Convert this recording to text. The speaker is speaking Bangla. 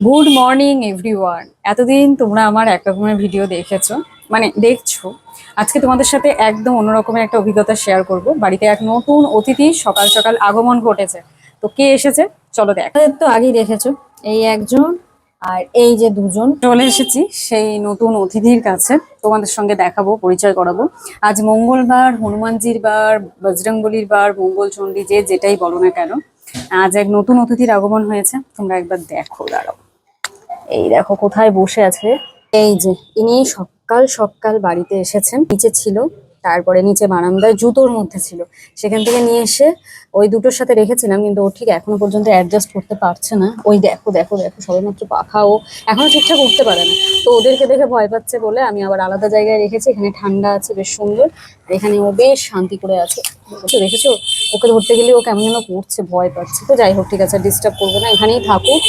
Good morning everyone. এতদিন তোমরা আমার এক রকমের ভিডিও দেখেছো, মানে দেখছো। আজকে তোমাদের সাথে একদম অন্যরকমের একটা অভিজ্ঞতা শেয়ার করব। বাড়িতে এক নতুন অতিথি সকাল সকাল আগমন ঘটেছে। তো কে এসেছে চলো দেখ। তো আগেই দেখেছো, এই একজন আর এই যে দুজন চলে এসেছি সেই নতুন অতিথির কাছে। তোমাদের সঙ্গে দেখাবো, পরিচয় করাবো। আজ মঙ্গলবার, হনুমানজির বার, বজরংবলির বার, মঙ্গলচণ্ডী, যে যেটাই বলো না কেন, আজ এক নতুন অতিথির আগমন হয়েছে। তোমরা একবার দেখো, দাঁড়াও। এই দেখো কোথায় বসে আছে। এই যে ইনি সকাল সকাল বাড়িতে এসেছেন, নিচে ছিল, তারপরে নিচে বারান্দায় জুতোর মধ্যে ছিল, সেখান থেকে নিয়ে এসে ওই দুটোর সাথে রেখেছিলাম, কিন্তু ও ঠিক এখনো পর্যন্ত অ্যাডজাস্ট করতে পারছে না। ওই দেখো দেখো দেখো, সবেমাত্র পাখা, ও এখনো ঠিকঠাক উঠতে পারে না। তো ওদেরকে দেখে ভয় পাচ্ছে বলে আমি আবার আলাদা জায়গায় রেখেছি। এখানে ঠান্ডা আছে, বেশ সুন্দর। আর এখানে ও বেশ শান্তি করে আছে। দেখেছো দেখেছো, ওকে ধরতে গেলে ও কেমন যেন করছে, ভয় পাচ্ছে। তো যাই হোক, ঠিক আছে, ডিস্টার্ব করবো না, এখানেই থাকুক।